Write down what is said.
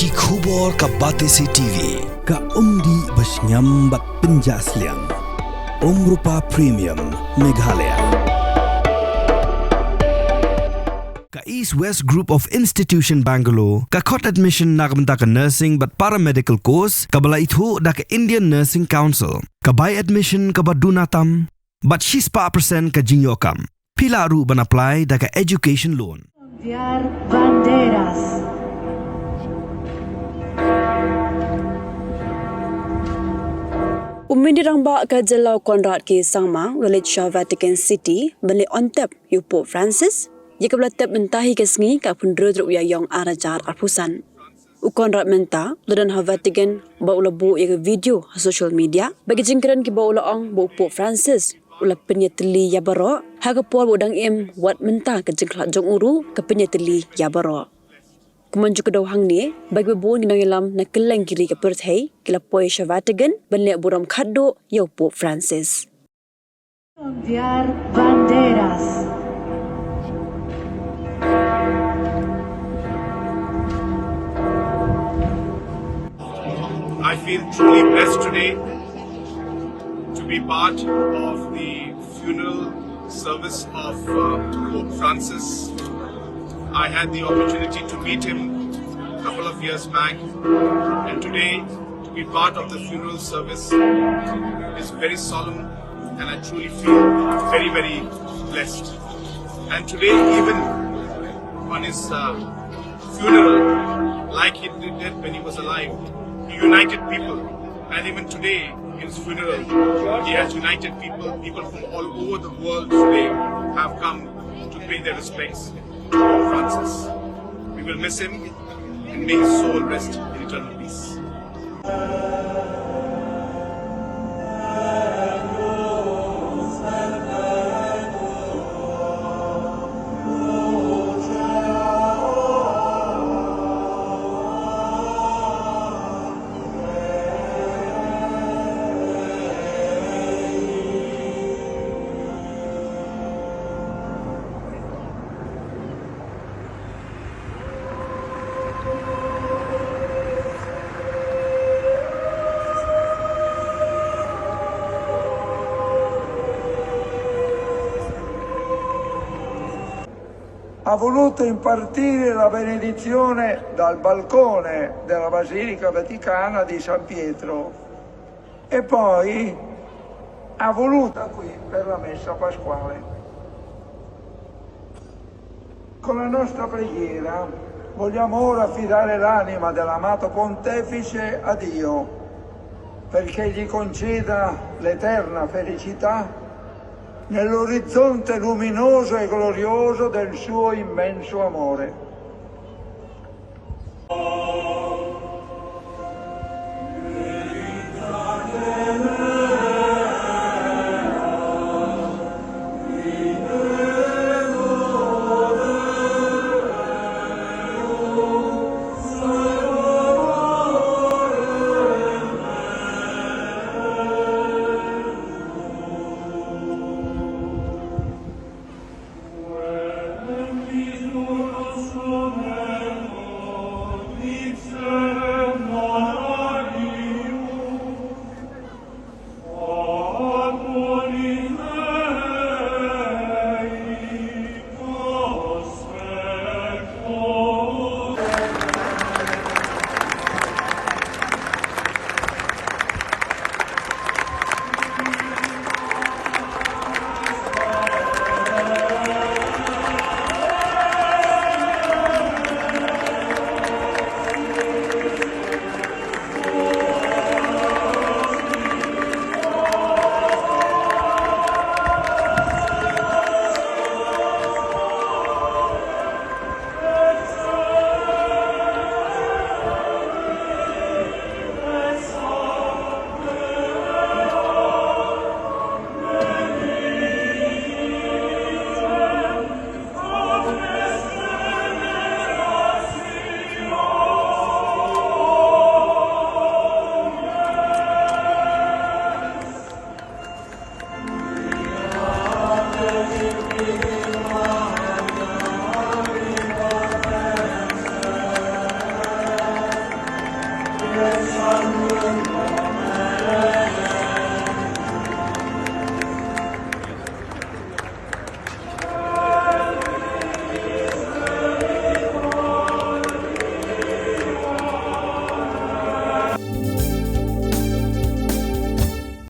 Ki khubor ka Batesi TV. Ka umdi basnyambat penjaslian. Rupa Premium Meghalaya. Ka East West Group of Institution Bangalore, ka khot admission nagamta ka nursing but paramedical course, ka bala ithu da ka Indian Nursing Council, ka buy admission ka badunatam, but she's pa percent ka jinyokam. Pila ru ban apply da ka education loan. Banderas. Umindirang ba ka Jalau Conrad ke sangma Leit Vatican City beli on tap yu Pope Francis jika bela tap mentahi ke sengi ka pundrodro ya yang arajar arpusan u Conrad menta dan Vatican ba ula bu ya video social media bagi jingkran ki ba ula ong bu Pope Francis ula penyeteli ya baro haga pol bodang em wat menta ke jingklat jong uru ke penyeteli ya baro Kemanju kedau hang ni, bagi bebuan ginang ilam na keleng kiri ke Perthai, kila poi Vatican, benliak buram kado yau Pope Francis. Banderas. I feel truly blessed today to be part of the funeral service of Pope Francis. I had the opportunity to meet him a couple of years back, and today to be part of the funeral service is very solemn, and I truly feel very, very blessed. And today, even on his funeral, like he did when he was alive, he united people, and even today in his funeral, he has united people. People from all over the world today have come to pay their respects to Pope Francis. We will miss him, and may his soul rest in eternal peace. Ha voluto impartire la benedizione dal balcone della Basilica Vaticana di San Pietro e poi ha voluto qui per la Messa Pasquale. Con la nostra preghiera vogliamo ora affidare l'anima dell'amato Pontefice a Dio perché gli conceda l'eterna felicità nell'orizzonte luminoso e glorioso del suo immenso amore. et Sanctum